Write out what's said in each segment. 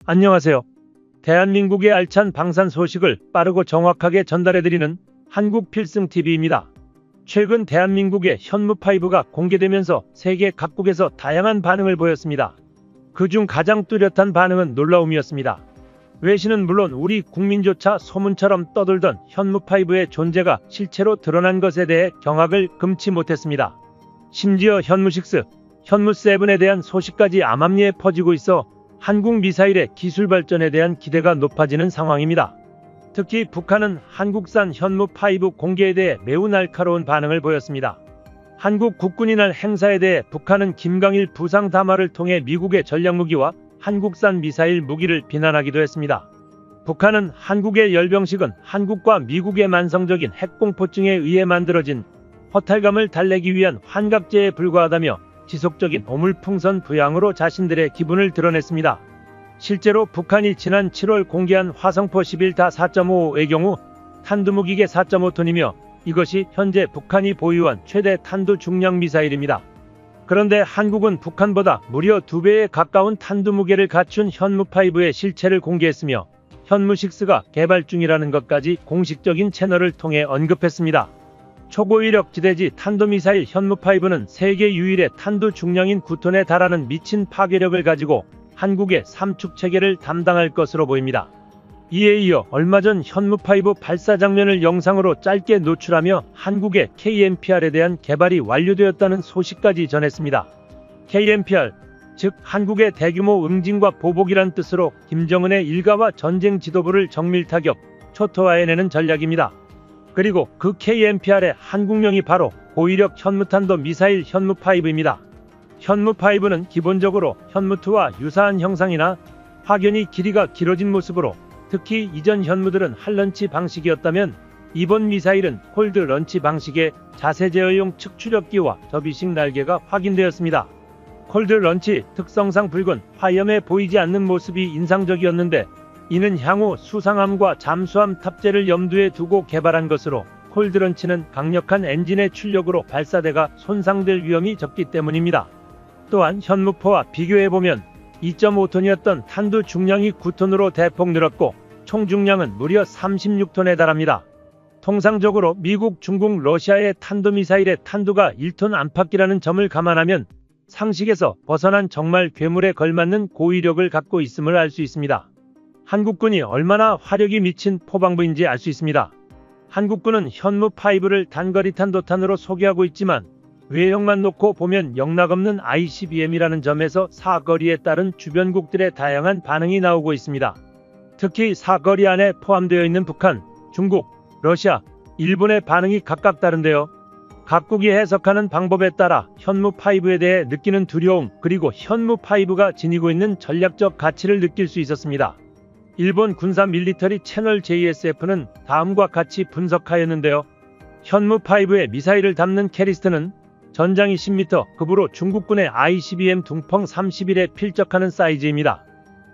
안녕하세요. 대한민국의 알찬 방산 소식을 빠르고 정확하게 전달해드리는 한국필승TV입니다. 최근 대한민국의 현무5가 공개되면서 세계 각국에서 다양한 반응을 보였습니다. 그중 가장 뚜렷한 반응은 놀라움이었습니다. 외신은 물론 우리 국민조차 소문처럼 떠돌던 현무5의 존재가 실제로 드러난 것에 대해 경악을 금치 못했습니다. 심지어 현무6, 현무7에 대한 소식까지 암암리에 퍼지고 있어 한국 미사일의 기술 발전에 대한 기대가 높아지는 상황입니다. 특히 북한은 한국산 현무5 공개에 대해 매우 날카로운 반응을 보였습니다. 한국 국군이 날 행사에 대해 북한은 김강일 부상 담화를 통해 미국의 전략무기와 한국산 미사일 무기를 비난하기도 했습니다. 북한은 한국의 열병식은 한국과 미국의 만성적인 핵공포증에 의해 만들어진 허탈감을 달래기 위한 환각제에 불과하다며 지속적인 오물풍선 부양으로 자신들의 기분을 드러냈습니다. 실제로 북한이 지난 7월 공개한 화성포 11다 4.5의 경우 탄두무기계 4.5톤이며 이것이 현재 북한이 보유한 최대 탄두 중량 미사일입니다. 그런데 한국은 북한보다 무려 2배에 가까운 탄두무게를 갖춘 현무5의 실체를 공개했으며 현무6가 개발 중이라는 것까지 공식적인 채널을 통해 언급했습니다. 초고위력 지대지 탄도미사일 현무5는 세계 유일의 탄두 중량인 9톤에 달하는 미친 파괴력을 가지고 한국의 삼축 체계를 담당할 것으로 보입니다. 이에 이어 얼마 전 현무5 발사 장면을 영상으로 짧게 노출하며 한국의 KMPR에 대한 개발이 완료되었다는 소식까지 전했습니다. KMPR, 즉 한국의 대규모 응징과 보복이란 뜻으로 김정은의 일가와 전쟁 지도부를 정밀타격, 초토화해내는 전략입니다. 그리고 그 KMPR의 한국명이 바로 고위력 현무탄도 미사일 현무5입니다. 현무5는 기본적으로 현무2와 유사한 형상이나 확연히 길이가 길어진 모습으로 특히 이전 현무들은 할런치 방식이었다면 이번 미사일은 홀드 런치 방식의 자세 제어용 측추력기와 접이식 날개가 확인되었습니다. 홀드 런치 특성상 붉은 화염에 보이지 않는 모습이 인상적이었는데 이는 향후 수상함과 잠수함 탑재를 염두에 두고 개발한 것으로 콜드런치는 강력한 엔진의 출력으로 발사대가 손상될 위험이 적기 때문입니다. 또한 현무포와 비교해보면 2.5톤이었던 탄두 중량이 9톤으로 대폭 늘었고 총 중량은 무려 36톤에 달합니다. 통상적으로 미국, 중국, 러시아의 탄도미사일의 탄두가 1톤 안팎이라는 점을 감안하면 상식에서 벗어난 정말 괴물에 걸맞는 고위력을 갖고 있음을 알 수 있습니다. 한국군이 얼마나 화력이 미친 포방부인지 알 수 있습니다. 한국군은 현무5를 단거리 탄도탄으로 소개하고 있지만 외형만 놓고 보면 영락없는 ICBM이라는 점에서 사거리에 따른 주변국들의 다양한 반응이 나오고 있습니다. 특히 사거리 안에 포함되어 있는 북한, 중국, 러시아, 일본의 반응이 각각 다른데요. 각국이 해석하는 방법에 따라 현무5에 대해 느끼는 두려움 그리고 현무5가 지니고 있는 전략적 가치를 느낄 수 있었습니다. 일본 군사 밀리터리 채널 JSF는 다음과 같이 분석하였는데요. 현무5의 미사일을 담는 캐리스트는 전장이 10m 급으로 중국군의 ICBM 둥펑 31에 필적하는 사이즈입니다.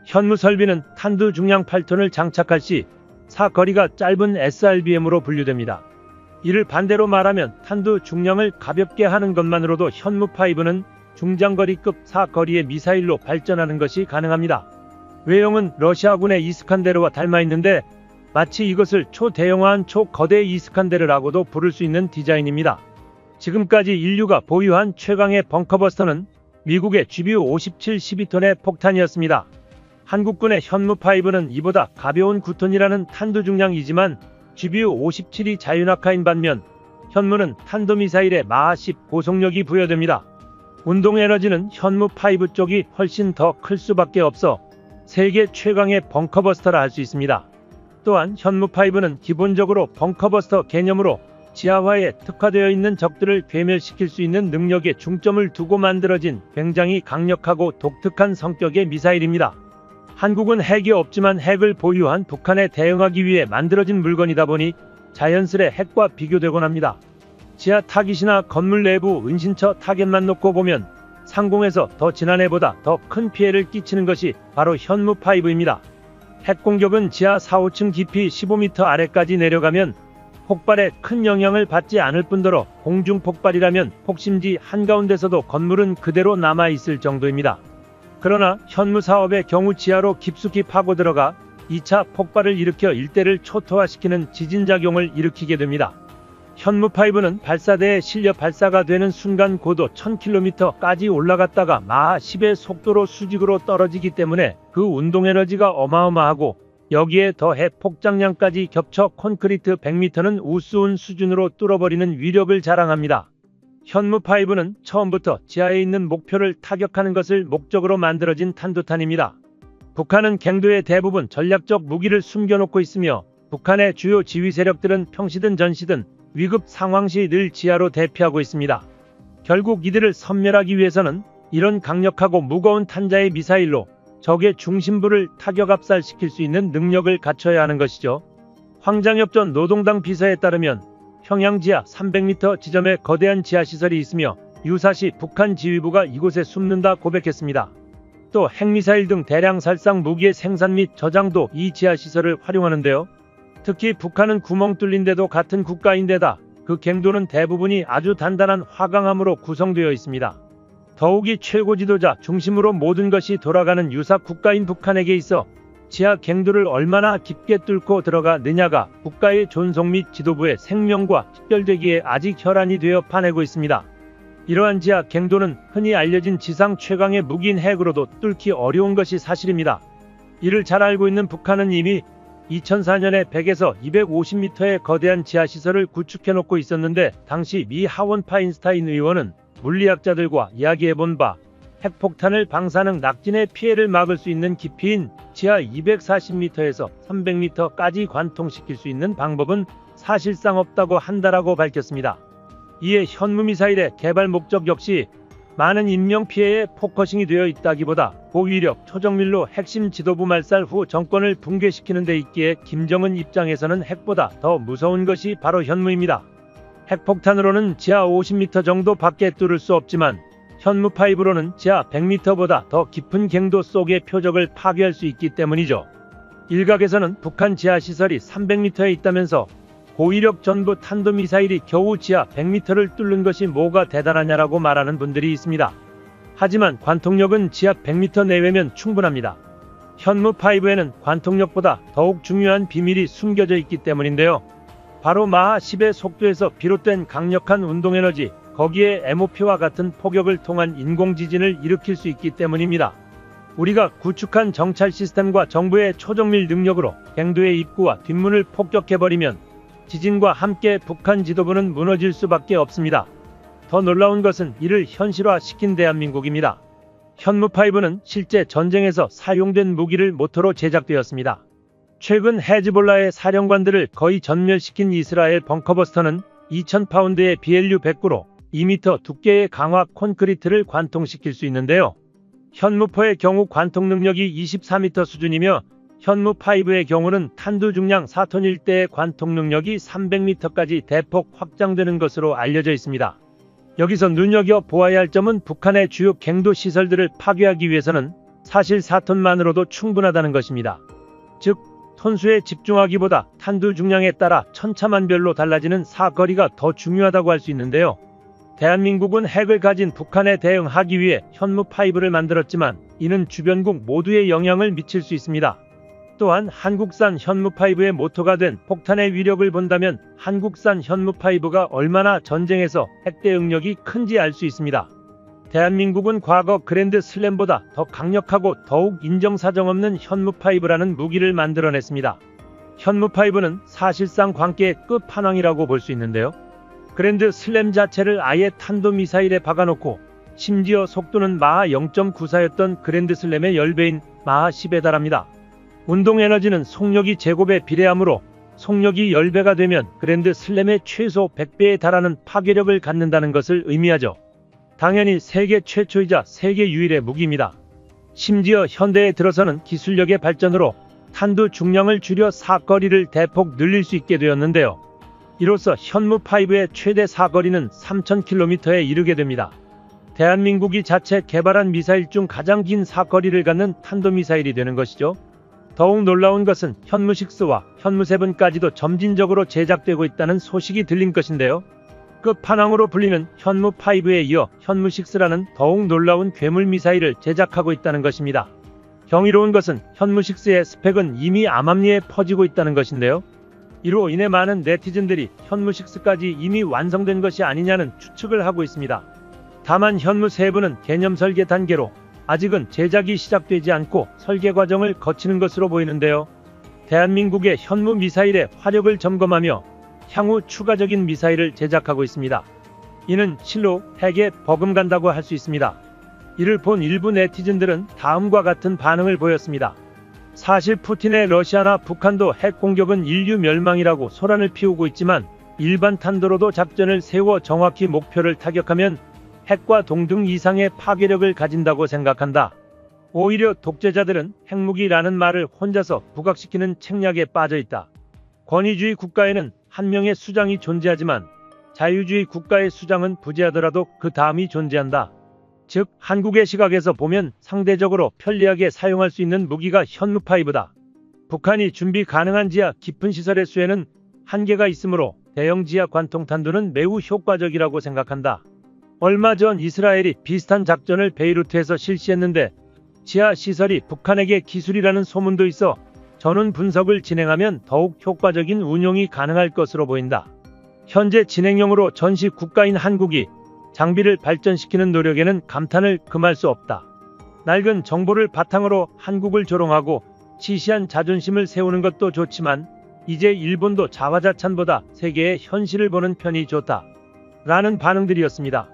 현무 설비는 탄두 중량 8톤을 장착할 시 사거리가 짧은 SRBM으로 분류됩니다. 이를 반대로 말하면 탄두 중량을 가볍게 하는 것만으로도 현무5는 중장거리급 사거리의 미사일로 발전하는 것이 가능합니다. 외형은 러시아군의 이스칸데르와 닮아있는데 마치 이것을 초대형화한 초거대 이스칸데르라고도 부를 수 있는 디자인입니다. 지금까지 인류가 보유한 최강의 벙커버스터는 미국의 GBU-57 12톤의 폭탄이었습니다. 한국군의 현무5는 이보다 가벼운 9톤이라는 탄두 중량이지만 GBU-57이 자유낙하인 반면 현무는 탄도미사일의 마하 10 고속력이 부여됩니다. 운동에너지는 현무5 쪽이 훨씬 더 클 수밖에 없어 세계 최강의 벙커버스터라 할 수 있습니다. 또한 현무5는 기본적으로 벙커버스터 개념으로 지하화에 특화되어 있는 적들을 괴멸시킬 수 있는 능력에 중점을 두고 만들어진 굉장히 강력하고 독특한 성격의 미사일입니다. 한국은 핵이 없지만 핵을 보유한 북한에 대응하기 위해 만들어진 물건이다 보니 자연스레 핵과 비교되곤 합니다. 지하 타깃이나 건물 내부 은신처 타겟만 놓고 보면 상공에서 더 지난해보다 더 큰 피해를 끼치는 것이 바로 현무5입니다. 핵공격은 지하 4-5층 깊이 15m 아래까지 내려가면 폭발에 큰 영향을 받지 않을 뿐더러 공중 폭발이라면 폭심지 한가운데서도 건물은 그대로 남아있을 정도입니다. 그러나 현무 사업의 경우 지하로 깊숙이 파고 들어가 2차 폭발을 일으켜 일대를 초토화시키는 지진작용을 일으키게 됩니다. 현무 파이브는 발사대에 실려 발사가 되는 순간 고도 1000km까지 올라갔다가 마하 10의 속도로 수직으로 떨어지기 때문에 그 운동 에너지가 어마어마하고 여기에 더해 폭장량까지 겹쳐 콘크리트 100m는 우스운 수준으로 뚫어버리는 위력을 자랑합니다. 현무 파이브는 처음부터 지하에 있는 목표를 타격하는 것을 목적으로 만들어진 탄도탄입니다. 북한은 갱도의 대부분 전략적 무기를 숨겨놓고 있으며 북한의 주요 지휘 세력들은 평시든 전시든 위급 상황시 늘 지하로 대피하고 있습니다. 결국 이들을 섬멸하기 위해서는 이런 강력하고 무거운 탄자의 미사일로 적의 중심부를 타격 압살시킬 수 있는 능력을 갖춰야 하는 것이죠. 황장엽 전 노동당 비서에 따르면 평양 지하 300m 지점에 거대한 지하시설이 있으며 유사시 북한 지휘부가 이곳에 숨는다 고백했습니다. 또 핵미사일 등 대량 살상 무기의 생산 및 저장도 이 지하시설을 활용하는데요. 특히 북한은 구멍 뚫린 데도 같은 국가인데다 그 갱도는 대부분이 아주 단단한 화강암으로 구성되어 있습니다. 더욱이 최고 지도자 중심으로 모든 것이 돌아가는 유사 국가인 북한에게 있어 지하 갱도를 얼마나 깊게 뚫고 들어가느냐가 국가의 존속 및 지도부의 생명과 직결되기에 아직 혈안이 되어 파내고 있습니다. 이러한 지하 갱도는 흔히 알려진 지상 최강의 무기인 핵으로도 뚫기 어려운 것이 사실입니다. 이를 잘 알고 있는 북한은 이미 2004년에 100에서 250m의 거대한 지하시설을 구축해놓고 있었는데 당시 미 하원 파인스타인 의원은 물리학자들과 이야기해본 바 핵폭탄을 방사능 낙진의 피해를 막을 수 있는 깊이인 지하 240m에서 300m까지 관통시킬 수 있는 방법은 사실상 없다고 한다라고 밝혔습니다. 이에 현무미사일의 개발 목적 역시 많은 인명피해에 포커싱이 되어 있다기보다 고위력 초정밀로 핵심 지도부 말살 후 정권을 붕괴시키는 데 있기에 김정은 입장에서는 핵보다 더 무서운 것이 바로 현무입니다. 핵폭탄으로는 지하 50m 정도 밖에 뚫을 수 없지만 현무 파이브로는 지하 100m보다 더 깊은 갱도 속의 표적을 파괴할 수 있기 때문이죠. 일각에서는 북한 지하시설이 300m에 있다면서 고위력 전부 탄도미사일이 겨우 지하 100m를 뚫는 것이 뭐가 대단하냐라고 말하는 분들이 있습니다. 하지만 관통력은 지하 100m 내외면 충분합니다. 현무 파이브에는 관통력보다 더욱 중요한 비밀이 숨겨져 있기 때문인데요. 바로 마하 10의 속도에서 비롯된 강력한 운동에너지, 거기에 MOP와 같은 폭격을 통한 인공지진을 일으킬 수 있기 때문입니다. 우리가 구축한 정찰 시스템과 정부의 초정밀 능력으로 갱도의 입구와 뒷문을 폭격해버리면 지진과 함께 북한 지도부는 무너질 수밖에 없습니다. 더 놀라운 것은 이를 현실화시킨 대한민국입니다. 현무5는 실제 전쟁에서 사용된 무기를 모토로 제작되었습니다. 최근 헤즈볼라의 사령관들을 거의 전멸시킨 이스라엘 벙커버스터는 2000파운드의 BLU-109로 2m 두께의 강화 콘크리트를 관통시킬 수 있는데요. 현무4의 경우 관통 능력이 24m 수준이며 현무5의 경우는 탄두 중량 4톤일 때의 관통 능력이 300m까지 대폭 확장되는 것으로 알려져 있습니다. 여기서 눈여겨보아야 할 점은 북한의 주요 갱도 시설들을 파괴하기 위해서는 사실 4톤만으로도 충분하다는 것입니다. 즉, 톤수에 집중하기보다 탄두 중량에 따라 천차만별로 달라지는 사거리가 더 중요하다고 할 수 있는데요. 대한민국은 핵을 가진 북한에 대응하기 위해 현무5를 만들었지만 이는 주변국 모두에 영향을 미칠 수 있습니다. 또한 한국산 현무5의 모토가 된 폭탄의 위력을 본다면 한국산 현무5가 얼마나 전쟁에서 핵 대응력이 큰지 알 수 있습니다. 대한민국은 과거 그랜드 슬램보다 더 강력하고 더욱 인정사정 없는 현무5라는 무기를 만들어냈습니다. 현무5는 사실상 광기의 끝판왕이라고 볼 수 있는데요. 그랜드 슬램 자체를 아예 탄도미사일에 박아놓고 심지어 속도는 마하 0.94였던 그랜드 슬램의 10배인 마하 10에 달합니다. 운동 에너지는 속력이 제곱에 비례하므로 속력이 10배가 되면 그랜드 슬램의 최소 100배에 달하는 파괴력을 갖는다는 것을 의미하죠. 당연히 세계 최초이자 세계 유일의 무기입니다. 심지어 현대에 들어서는 기술력의 발전으로 탄두 중량을 줄여 사거리를 대폭 늘릴 수 있게 되었는데요. 이로써 현무5의 최대 사거리는 3000km에 이르게 됩니다. 대한민국이 자체 개발한 미사일 중 가장 긴 사거리를 갖는 탄도미사일이 되는 것이죠. 더욱 놀라운 것은 현무6와 현무7까지도 점진적으로 제작되고 있다는 소식이 들린 것인데요. 끝판왕으로 불리는 현무5에 이어 현무6라는 더욱 놀라운 괴물 미사일을 제작하고 있다는 것입니다. 경이로운 것은 현무6의 스펙은 이미 암암리에 퍼지고 있다는 것인데요. 이로 인해 많은 네티즌들이 현무6까지 이미 완성된 것이 아니냐는 추측을 하고 있습니다. 다만 현무3는 개념 설계 단계로 아직은 제작이 시작되지 않고 설계 과정을 거치는 것으로 보이는데요. 대한민국의 현무 미사일의 화력을 점검하며 향후 추가적인 미사일을 제작하고 있습니다. 이는 실로 핵에 버금간다고 할 수 있습니다. 이를 본 일부 네티즌들은 다음과 같은 반응을 보였습니다. 사실 푸틴의 러시아나 북한도 핵 공격은 인류 멸망이라고 소란을 피우고 있지만 일반 탄도로도 작전을 세워 정확히 목표를 타격하면 핵과 동등 이상의 파괴력을 가진다고 생각한다. 오히려 독재자들은 핵무기라는 말을 혼자서 부각시키는 책략에 빠져있다. 권위주의 국가에는 한 명의 수장이 존재하지만 자유주의 국가의 수장은 부재하더라도 그 다음이 존재한다. 즉 한국의 시각에서 보면 상대적으로 편리하게 사용할 수 있는 무기가 현무5다. 북한이 준비 가능한 지하 깊은 시설의 수에는 한계가 있으므로 대형 지하 관통탄두는 매우 효과적이라고 생각한다. 얼마 전 이스라엘이 비슷한 작전을 베이루트에서 실시했는데 지하 시설이 북한에게 기술이라는 소문도 있어 전원 분석을 진행하면 더욱 효과적인 운용이 가능할 것으로 보인다. 현재 진행형으로 전시 국가인 한국이 장비를 발전시키는 노력에는 감탄을 금할 수 없다. 낡은 정보를 바탕으로 한국을 조롱하고 시시한 자존심을 세우는 것도 좋지만 이제 일본도 자화자찬보다 세계의 현실을 보는 편이 좋다. 라는 반응들이었습니다.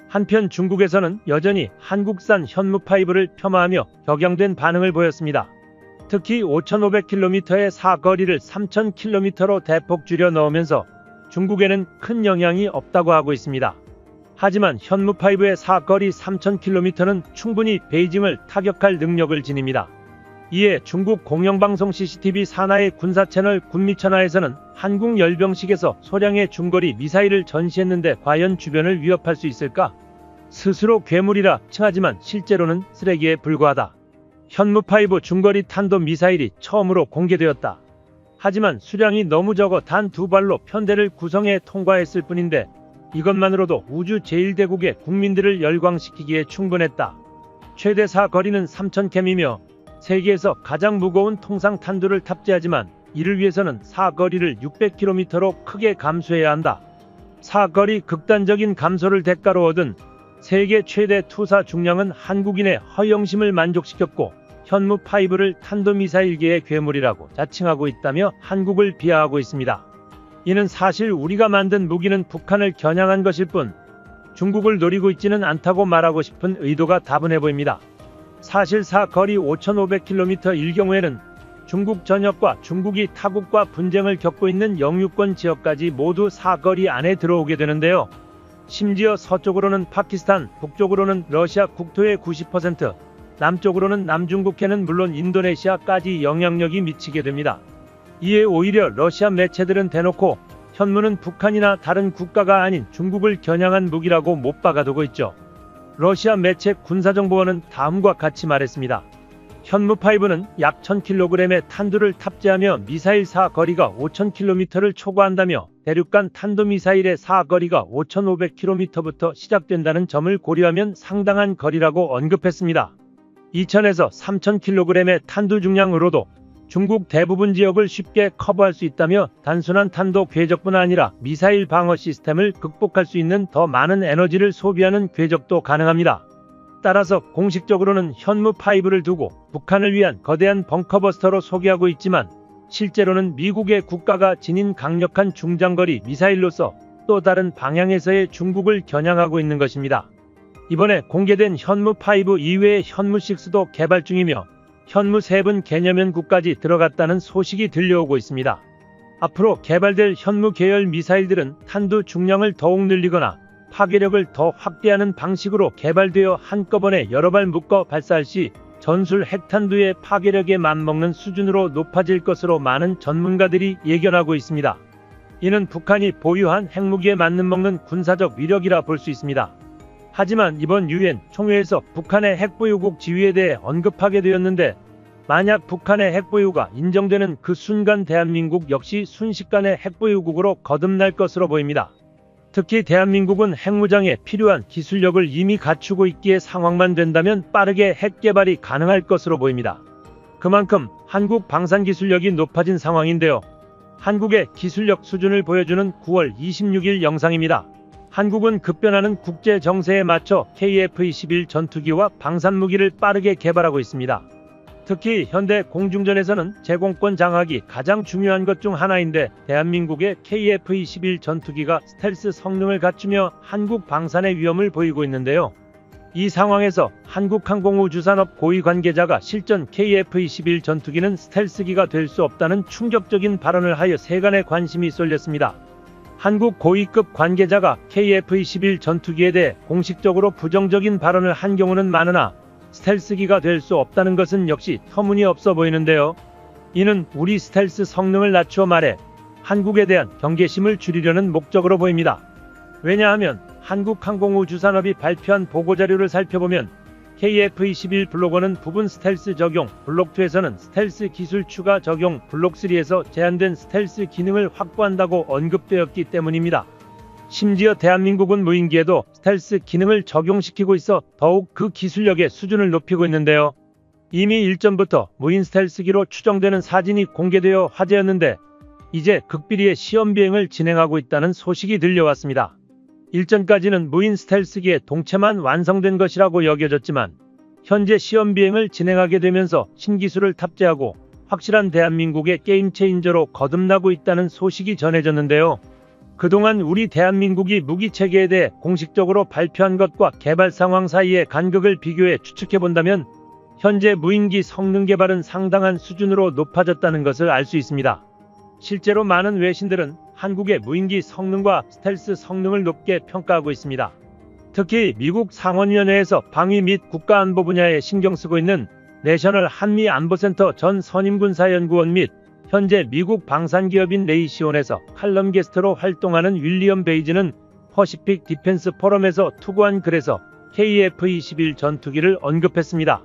한편 중국에서는 여전히 한국산 현무5를 폄하하며 격양된 반응을 보였습니다. 특히 5,500km의 사거리를 3,000km로 대폭 줄여 넣으면서 중국에는 큰 영향이 없다고 하고 있습니다. 하지만 현무5의 사거리 3,000km는 충분히 베이징을 타격할 능력을 지닙니다. 이에 중국 공영방송 CCTV 산하의 군사채널 군미천하에서는 한국 열병식에서 소량의 중거리 미사일을 전시했는데 과연 주변을 위협할 수 있을까? 스스로 괴물이라 칭하지만 실제로는 쓰레기에 불과하다. 현무5 중거리 탄도 미사일이 처음으로 공개되었다. 하지만 수량이 너무 적어 단 2발로 편대를 구성해 통과했을 뿐인데 이것만으로도 우주 제1대국의 국민들을 열광시키기에 충분했다. 최대 사거리는 3,000km이며 세계에서 가장 무거운 통상 탄두를 탑재하지만 이를 위해서는 사거리를 600km로 크게 감소해야 한다. 사거리 극단적인 감소를 대가로 얻은 세계 최대 투사 중량은 한국인의 허영심을 만족시켰고 현무5를 탄도미사일계의 괴물이라고 자칭하고 있다며 한국을 비하하고 있습니다. 이는 사실 우리가 만든 무기는 북한을 겨냥한 것일 뿐 중국을 노리고 있지는 않다고 말하고 싶은 의도가 다분해 보입니다. 사실 사거리 5,500km일 경우에는 중국 전역과 중국이 타국과 분쟁을 겪고 있는 영유권 지역까지 모두 사거리 안에 들어오게 되는데요. 심지어 서쪽으로는 파키스탄, 북쪽으로는 러시아 국토의 90%, 남쪽으로는 남중국해는 물론 인도네시아까지 영향력이 미치게 됩니다. 이에 오히려 러시아 매체들은 대놓고 현무는 북한이나 다른 국가가 아닌 중국을 겨냥한 무기라고 못 박아두고 있죠. 러시아 매체 군사정보원은 다음과 같이 말했습니다. 현무5는 약 1000kg의 탄두를 탑재하며 미사일 사거리가 5000km를 초과한다며 대륙간 탄도미사일의 사거리가 5500km부터 시작된다는 점을 고려하면 상당한 거리라고 언급했습니다. 2000에서 3000kg의 탄두 중량으로도 중국 대부분 지역을 쉽게 커버할 수 있다며 단순한 탄도 궤적뿐 아니라 미사일 방어 시스템을 극복할 수 있는 더 많은 에너지를 소비하는 궤적도 가능합니다. 따라서 공식적으로는 현무5를 두고 북한을 위한 거대한 벙커버스터로 소개하고 있지만 실제로는 미국의 국가가 지닌 강력한 중장거리 미사일로서 또 다른 방향에서의 중국을 겨냥하고 있는 것입니다. 이번에 공개된 현무5 이외의 현무6도 개발 중이며 현무3 개념연구까지 들어갔다는 소식이 들려오고 있습니다. 앞으로 개발될 현무 계열 미사일들은 탄두 중량을 더욱 늘리거나 파괴력을 더 확대하는 방식으로 개발되어 한꺼번에 여러 발 묶어 발사할 시 전술 핵탄두의 파괴력에 맞먹는 수준으로 높아질 것으로 많은 전문가들이 예견하고 있습니다. 이는 북한이 보유한 핵무기에 맞는 군사적 위력이라 볼 수 있습니다. 하지만 이번 유엔 총회에서 북한의 핵보유국 지위에 대해 언급하게 되었는데 만약 북한의 핵보유가 인정되는 그 순간 대한민국 역시 순식간에 핵보유국으로 거듭날 것으로 보입니다. 특히 대한민국은 핵무장에 필요한 기술력을 이미 갖추고 있기에 상황만 된다면 빠르게 핵 개발이 가능할 것으로 보입니다. 그만큼 한국 방산기술력이 높아진 상황인데요. 한국의 기술력 수준을 보여주는 9월 26일 영상입니다. 한국은 급변하는 국제 정세에 맞춰 KF-21 전투기와 방산무기를 빠르게 개발하고 있습니다. 특히 현대 공중전에서는 제공권 장악이 가장 중요한 것 중 하나인데 대한민국의 KF-21 전투기가 스텔스 성능을 갖추며 한국 방산의 위험을 보이고 있는데요. 이 상황에서 한국항공우주산업 고위 관계자가 실전 KF-21 전투기는 스텔스기가 될 수 없다는 충격적인 발언을 하여 세간의 관심이 쏠렸습니다. 한국 고위급 관계자가 KF-21 전투기에 대해 공식적으로 부정적인 발언을 한 경우는 많으나 스텔스기가 될 수 없다는 것은 역시 터무니없어 보이는데요. 이는 우리 스텔스 성능을 낮추어 말해 한국에 대한 경계심을 줄이려는 목적으로 보입니다. 왜냐하면 한국항공우주산업이 발표한 보고자료를 살펴보면 KF-21 블록 1은 부분 스텔스 적용, 블록 2에서는 스텔스 기술 추가 적용, 블록 3에서 제한된 스텔스 기능을 확보한다고 언급되었기 때문입니다. 심지어 대한민국은 무인기에도 스텔스 기능을 적용시키고 있어 더욱 그 기술력의 수준을 높이고 있는데요. 이미 일전부터 무인 스텔스기로 추정되는 사진이 공개되어 화제였는데 이제 극비리의 시험 비행을 진행하고 있다는 소식이 들려왔습니다. 일전까지는 무인 스텔스기의 동체만 완성된 것이라고 여겨졌지만 현재 시험 비행을 진행하게 되면서 신기술을 탑재하고 확실한 대한민국의 게임 체인저로 거듭나고 있다는 소식이 전해졌는데요. 그동안 우리 대한민국이 무기체계에 대해 공식적으로 발표한 것과 개발 상황 사이의 간극을 비교해 추측해본다면 현재 무인기 성능 개발은 상당한 수준으로 높아졌다는 것을 알 수 있습니다. 실제로 많은 외신들은 한국의 무인기 성능과 스텔스 성능을 높게 평가하고 있습니다. 특히 미국 상원위원회에서 방위 및 국가안보 분야에 신경 쓰고 있는 내셔널 한미안보센터 전 선임군사연구원 및 현재 미국 방산기업인 레이시온에서 칼럼 게스트로 활동하는 윌리엄 베이즈는 퍼시픽 디펜스 포럼에서 투고한 글에서 KF-21 전투기를 언급했습니다.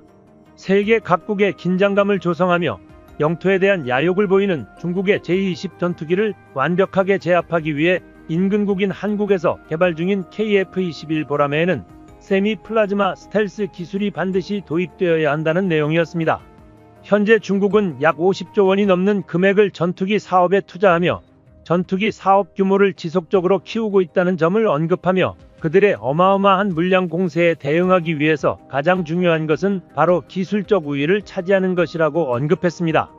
세계 각국의 긴장감을 조성하며 영토에 대한 야욕을 보이는 중국의 제-20 전투기를 완벽하게 제압하기 위해 인근국인 한국에서 개발 중인 KF-21 보라매에는 세미 플라즈마 스텔스 기술이 반드시 도입되어야 한다는 내용이었습니다. 현재 중국은 약 50조 원이 넘는 금액을 전투기 사업에 투자하며 전투기 사업 규모를 지속적으로 키우고 있다는 점을 언급하며 그들의 어마어마한 물량 공세에 대응하기 위해서 가장 중요한 것은 바로 기술적 우위를 차지하는 것이라고 언급했습니다.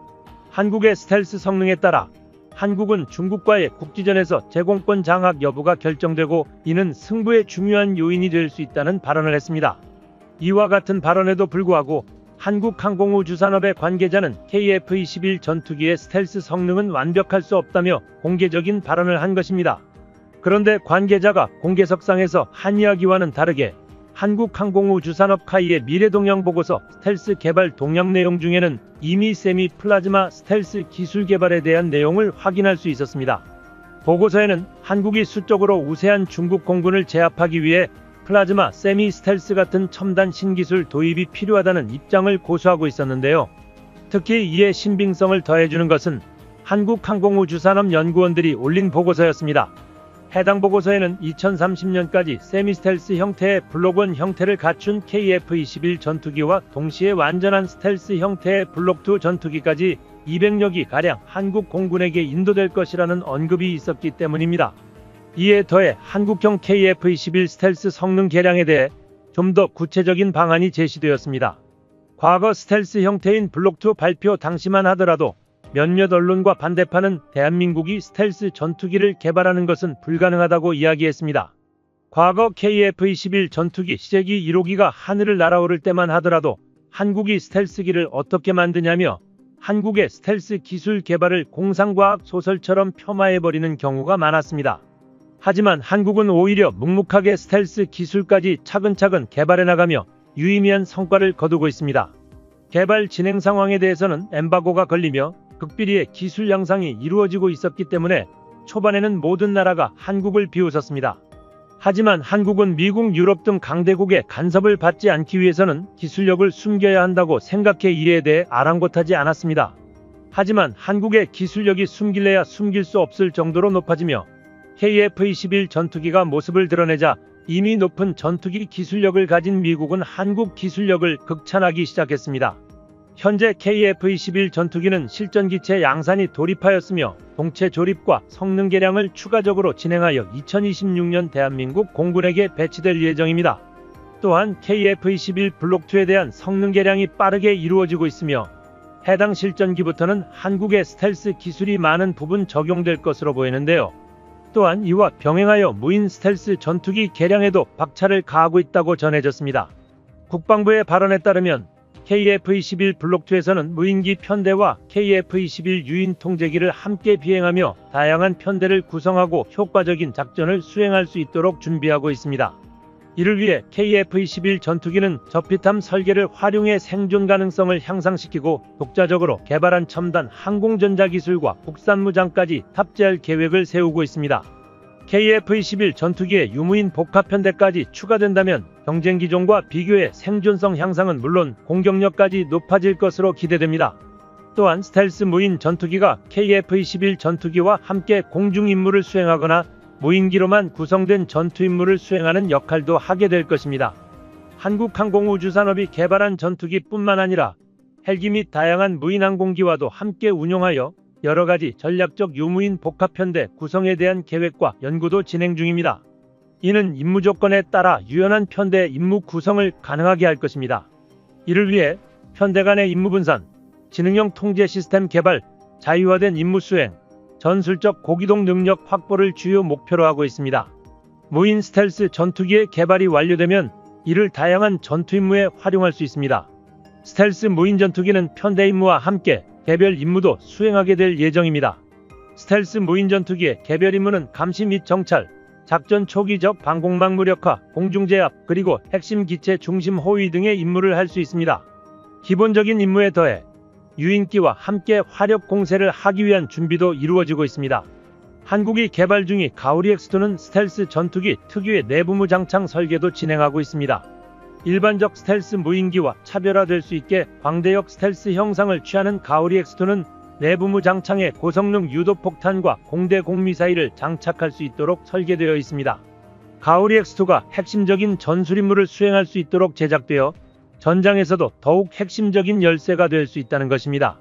한국의 스텔스 성능에 따라 한국은 중국과의 국지전에서 제공권 장악 여부가 결정되고 이는 승부의 중요한 요인이 될 수 있다는 발언을 했습니다. 이와 같은 발언에도 불구하고 한국항공우주산업의 관계자는 KF-21 전투기의 스텔스 성능은 완벽할 수 없다며 공개적인 발언을 한 것입니다. 그런데 관계자가 공개석상에서 한 이야기와는 다르게 한국항공우주산업 카이의 미래동향 보고서 스텔스 개발 동향 내용 중에는 이미 세미 플라즈마 스텔스 기술 개발에 대한 내용을 확인할 수 있었습니다. 보고서에는 한국이 수적으로 우세한 중국 공군을 제압하기 위해 플라즈마 세미 스텔스 같은 첨단 신기술 도입이 필요하다는 입장을 고수하고 있었는데요. 특히 이에 신빙성을 더해주는 것은 한국항공우주산업 연구원들이 올린 보고서였습니다. 해당 보고서에는 2030년까지 세미 스텔스 형태의 블록 1 형태를 갖춘 KF-21 전투기와 동시에 완전한 스텔스 형태의 블록 2 전투기까지 200여 기가량 한국 공군에게 인도될 것이라는 언급이 있었기 때문입니다. 이에 더해 한국형 KF-21 스텔스 성능 개량에 대해 좀 더 구체적인 방안이 제시되었습니다. 과거 스텔스 형태인 블록 2 발표 당시만 하더라도 몇몇 언론과 반대파는 대한민국이 스텔스 전투기를 개발하는 것은 불가능하다고 이야기했습니다. 과거 KF-21 전투기 시제기 1호기가 하늘을 날아오를 때만 하더라도 한국이 스텔스기를 어떻게 만드냐며 한국의 스텔스 기술 개발을 공상과학 소설처럼 폄하해버리는 경우가 많았습니다. 하지만 한국은 오히려 묵묵하게 스텔스 기술까지 차근차근 개발해 나가며 유의미한 성과를 거두고 있습니다. 개발 진행 상황에 대해서는 엠바고가 걸리며 극비리의 기술 양상이 이루어지고 있었기 때문에 초반에는 모든 나라가 한국을 비웃었습니다. 하지만 한국은 미국, 유럽 등 강대국의 간섭을 받지 않기 위해서는 기술력을 숨겨야 한다고 생각해 이에 대해 아랑곳하지 않았습니다. 하지만 한국의 기술력이 숨길래야 숨길 수 없을 정도로 높아지며 KF-21 전투기가 모습을 드러내자 이미 높은 전투기 기술력을 가진 미국은 한국 기술력을 극찬하기 시작했습니다. 현재 KF-21 전투기는 실전기체 양산이 돌입하였으며 동체 조립과 성능 개량을 추가적으로 진행하여 2026년 대한민국 공군에게 배치될 예정입니다. 또한 KF-21 블록2에 대한 성능 개량이 빠르게 이루어지고 있으며 해당 실전기부터는 한국의 스텔스 기술이 많은 부분 적용될 것으로 보이는데요. 또한 이와 병행하여 무인 스텔스 전투기 개량에도 박차를 가하고 있다고 전해졌습니다. 국방부의 발언에 따르면 KF-21 블록2에서는 무인기 편대와 KF-21 유인 통제기를 함께 비행하며 다양한 편대를 구성하고 효과적인 작전을 수행할 수 있도록 준비하고 있습니다. 이를 위해 KF-21 전투기는 저피탐 설계를 활용해 생존 가능성을 향상시키고 독자적으로 개발한 첨단 항공전자 기술과 국산 무장까지 탑재할 계획을 세우고 있습니다. KF-21 전투기의 유무인 복합편대까지 추가된다면 경쟁 기종과 비교해 생존성 향상은 물론 공격력까지 높아질 것으로 기대됩니다. 또한 스텔스 무인 전투기가 KF-21 전투기와 함께 공중 임무를 수행하거나 무인기로만 구성된 전투 임무를 수행하는 역할도 하게 될 것입니다. 한국항공우주산업이 개발한 전투기뿐만 아니라 헬기 및 다양한 무인 항공기와도 함께 운용하여 여러가지 전략적 유무인 복합편대 구성에 대한 계획과 연구도 진행 중입니다. 이는 임무 조건에 따라 유연한 편대 임무 구성을 가능하게 할 것입니다. 이를 위해 편대 간의 임무 분산, 지능형 통제 시스템 개발, 자유화된 임무 수행, 전술적 고기동 능력 확보를 주요 목표로 하고 있습니다. 무인 스텔스 전투기의 개발이 완료되면 이를 다양한 전투 임무에 활용할 수 있습니다. 스텔스 무인 전투기는 편대 임무와 함께 개별 임무도 수행하게 될 예정입니다. 스텔스 무인 전투기의 개별 임무는 감시 및 정찰, 작전 초기 적 방공망 무력화, 공중 제압, 그리고 핵심 기체 중심 호위 등의 임무를 할 수 있습니다. 기본적인 임무에 더해 유인기와 함께 화력 공세를 하기 위한 준비도 이루어지고 있습니다. 한국이 개발 중인 가오리 X2는 스텔스 전투기 특유의 내부무 장창 설계도 진행하고 있습니다. 일반적 스텔스 무인기와 차별화될 수 있게 광대역 스텔스 형상을 취하는 가오리 X2는 내부무 장창에 고성능 유도폭탄과 공대공 미사일을 장착할 수 있도록 설계되어 있습니다. 가오리 X2가 핵심적인 전술 임무를 수행할 수 있도록 제작되어 전장에서도 더욱 핵심적인 열쇠가 될 수 있다는 것입니다.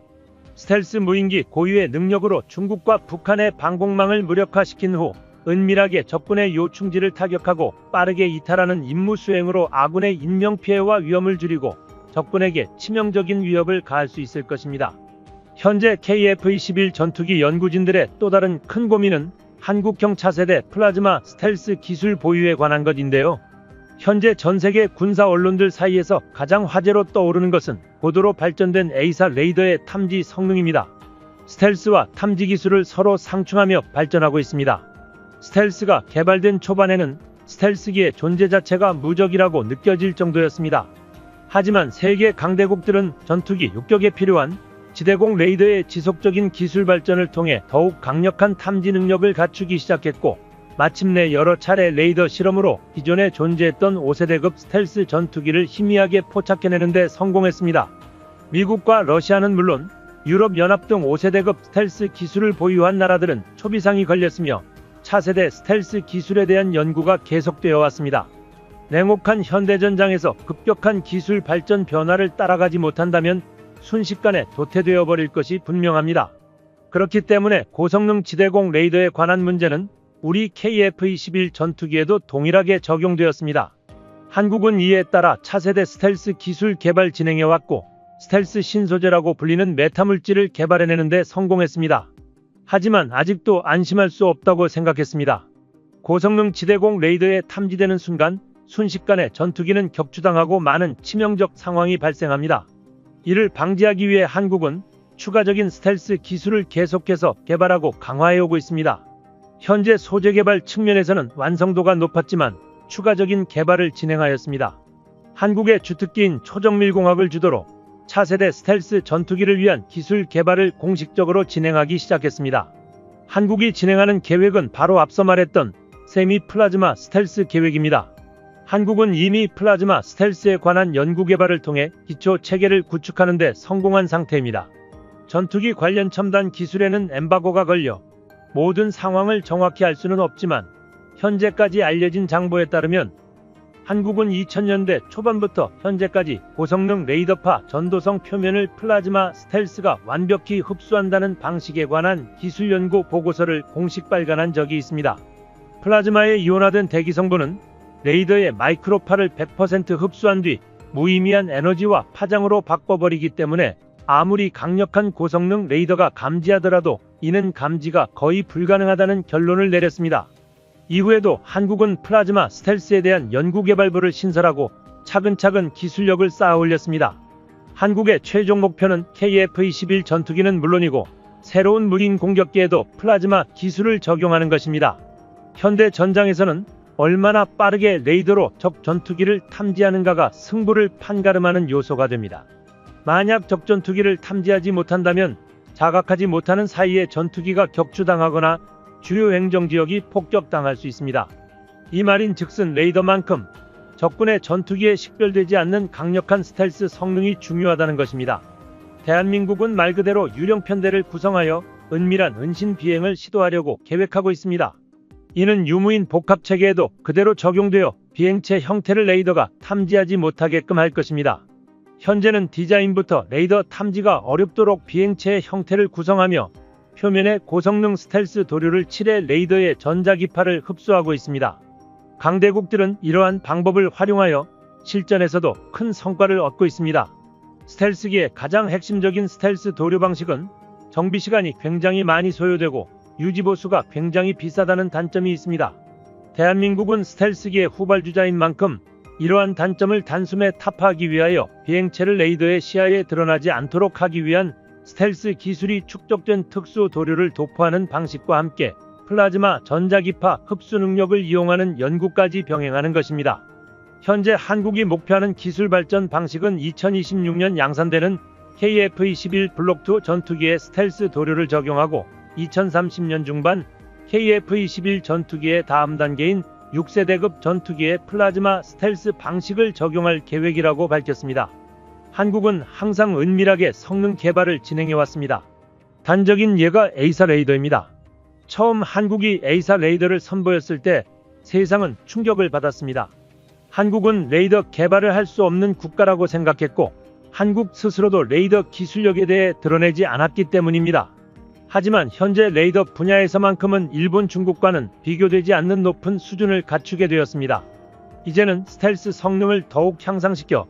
스텔스 무인기 고유의 능력으로 중국과 북한의 방공망을 무력화시킨 후 은밀하게 적군의 요충지를 타격하고 빠르게 이탈하는 임무 수행으로 아군의 인명피해와 위험을 줄이고 적군에게 치명적인 위협을 가할 수 있을 것입니다. 현재 KF-21 전투기 연구진들의 또 다른 큰 고민은 한국형 차세대 플라즈마 스텔스 기술 보유에 관한 것인데요. 현재 전세계 군사 언론들 사이에서 가장 화제로 떠오르는 것은 고도로 발전된 A사 레이더의 탐지 성능입니다. 스텔스와 탐지 기술을 서로 상충하며 발전하고 있습니다. 스텔스가 개발된 초반에는 스텔스기의 존재 자체가 무적이라고 느껴질 정도였습니다. 하지만 세계 강대국들은 전투기 육격에 필요한 지대공 레이더의 지속적인 기술 발전을 통해 더욱 강력한 탐지 능력을 갖추기 시작했고 마침내 여러 차례 레이더 실험으로 기존에 존재했던 5세대급 스텔스 전투기를 희미하게 포착해내는 데 성공했습니다. 미국과 러시아는 물론 유럽연합 등 5세대급 스텔스 기술을 보유한 나라들은 초비상이 걸렸으며 차세대 스텔스 기술에 대한 연구가 계속되어 왔습니다. 냉혹한 현대전장에서 급격한 기술 발전 변화를 따라가지 못한다면 순식간에 도태되어 버릴 것이 분명합니다. 그렇기 때문에 고성능 지대공 레이더에 관한 문제는 우리 KF-21 전투기에도 동일하게 적용되었습니다. 한국은 이에 따라 차세대 스텔스 기술 개발 진행해왔고 스텔스 신소재라고 불리는 메타물질을 개발해내는 데 성공했습니다. 하지만 아직도 안심할 수 없다고 생각했습니다. 고성능 지대공 레이더에 탐지되는 순간 순식간에 전투기는 격추당하고 많은 치명적 상황이 발생합니다. 이를 방지하기 위해 한국은 추가적인 스텔스 기술을 계속해서 개발하고 강화해오고 있습니다. 현재 소재 개발 측면에서는 완성도가 높았지만 추가적인 개발을 진행하였습니다. 한국의 주특기인 초정밀공학을 주도로 차세대 스텔스 전투기를 위한 기술 개발을 공식적으로 진행하기 시작했습니다. 한국이 진행하는 계획은 바로 앞서 말했던 세미 플라즈마 스텔스 계획입니다. 한국은 이미 플라즈마 스텔스에 관한 연구 개발을 통해 기초 체계를 구축하는 데 성공한 상태입니다. 전투기 관련 첨단 기술에는 엠바고가 걸려 모든 상황을 정확히 알 수는 없지만 현재까지 알려진 정보에 따르면 한국은 2000년대 초반부터 현재까지 고성능 레이더파 전도성 표면을 플라즈마 스텔스가 완벽히 흡수한다는 방식에 관한 기술 연구 보고서를 공식 발간한 적이 있습니다. 플라즈마에 이온화된 대기 성분은 레이더의 마이크로파를 100% 흡수한 뒤 무의미한 에너지와 파장으로 바꿔버리기 때문에 아무리 강력한 고성능 레이더가 감지하더라도 이는 감지가 거의 불가능하다는 결론을 내렸습니다. 이후에도 한국은 플라즈마 스텔스에 대한 연구개발부를 신설하고 차근차근 기술력을 쌓아 올렸습니다. 한국의 최종 목표는 KF-21 전투기는 물론이고 새로운 무인 공격기에도 플라즈마 기술을 적용하는 것입니다. 현대 전장에서는 얼마나 빠르게 레이더로 적 전투기를 탐지하는가가 승부를 판가름하는 요소가 됩니다. 만약 적 전투기를 탐지하지 못한다면 자각하지 못하는 사이에 전투기가 격추당하거나 주요 행정지역이 폭격당할 수 있습니다. 이 말인즉슨 레이더만큼 적군의 전투기에 식별되지 않는 강력한 스텔스 성능이 중요하다는 것입니다. 대한민국은 말 그대로 유령 편대를 구성하여 은밀한 은신 비행을 시도하려고 계획하고 있습니다. 이는 유무인 복합체계에도 그대로 적용되어 비행체 형태를 레이더가 탐지하지 못하게끔 할 것입니다. 현재는 디자인부터 레이더 탐지가 어렵도록 비행체의 형태를 구성하며 표면에 고성능 스텔스 도료를 칠해 레이더의 전자기파를 흡수하고 있습니다. 강대국들은 이러한 방법을 활용하여 실전에서도 큰 성과를 얻고 있습니다. 스텔스기의 가장 핵심적인 스텔스 도료 방식은 정비 시간이 굉장히 많이 소요되고 유지보수가 굉장히 비싸다는 단점이 있습니다. 대한민국은 스텔스기의 후발주자인 만큼 이러한 단점을 단숨에 타파하기 위하여 비행체를 레이더의 시야에 드러나지 않도록 하기 위한 스텔스 기술이 축적된 특수 도료를 도포하는 방식과 함께 플라즈마 전자기파 흡수 능력을 이용하는 연구까지 병행하는 것입니다. 현재 한국이 목표하는 기술 발전 방식은 2026년 양산되는 KF-21 블록2 전투기에 스텔스 도료를 적용하고 2030년 중반 KF-21 전투기의 다음 단계인 6세대급 전투기에 플라즈마 스텔스 방식을 적용할 계획이라고 밝혔습니다. 한국은 항상 은밀하게 성능 개발을 진행해왔습니다. 단적인 예가 에이사 레이더입니다. 처음 한국이 에이사 레이더를 선보였을 때 세상은 충격을 받았습니다. 한국은 레이더 개발을 할 수 없는 국가라고 생각했고 한국 스스로도 레이더 기술력에 대해 드러내지 않았기 때문입니다. 하지만 현재 레이더 분야에서만큼은 일본, 중국과는 비교되지 않는 높은 수준을 갖추게 되었습니다. 이제는 스텔스 성능을 더욱 향상시켜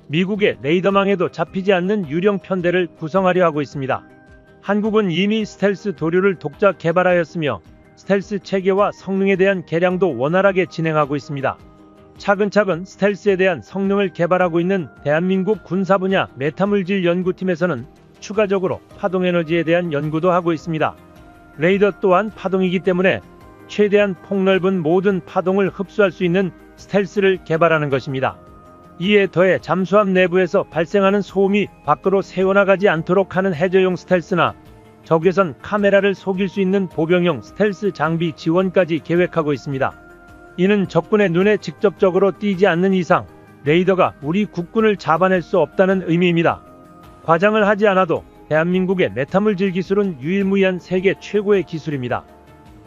미국의 레이더망에도 잡히지 않는 유령 편대를 구성하려 하고 있습니다. 한국은 이미 스텔스 도료를 독자 개발하였으며 스텔스 체계와 성능에 대한 개량도 원활하게 진행하고 있습니다. 차근차근 스텔스에 대한 성능을 개발하고 있는 대한민국 군사 분야 메타물질 연구팀에서는 추가적으로 파동에너지에 대한 연구도 하고 있습니다. 레이더 또한 파동이기 때문에 최대한 폭넓은 모든 파동을 흡수할 수 있는 스텔스를 개발하는 것입니다. 이에 더해 잠수함 내부에서 발생하는 소음이 밖으로 새어나가지 않도록 하는 해저용 스텔스나 적외선 카메라를 속일 수 있는 보병용 스텔스 장비 지원까지 계획하고 있습니다. 이는 적군의 눈에 직접적으로 띄지 않는 이상 레이더가 우리 국군을 잡아낼 수 없다는 의미입니다. 과장을 하지 않아도 대한민국의 메타물질 기술은 유일무이한 세계 최고의 기술입니다.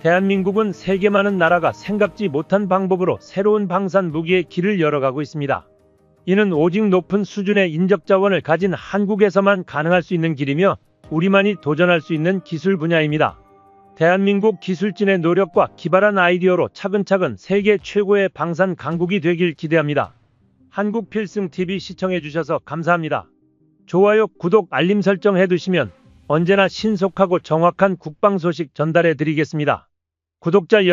대한민국은 세계 많은 나라가 생각지 못한 방법으로 새로운 방산 무기의 길을 열어가고 있습니다. 이는 오직 높은 수준의 인적 자원을 가진 한국에서만 가능할 수 있는 길이며 우리만이 도전할 수 있는 기술 분야입니다. 대한민국 기술진의 노력과 기발한 아이디어로 차근차근 세계 최고의 방산 강국이 되길 기대합니다. 한국필승TV 시청해주셔서 감사합니다. 좋아요, 구독, 알림 설정 해두시면 언제나 신속하고 정확한 국방 소식 전달해드리겠습니다. 구독자 여러분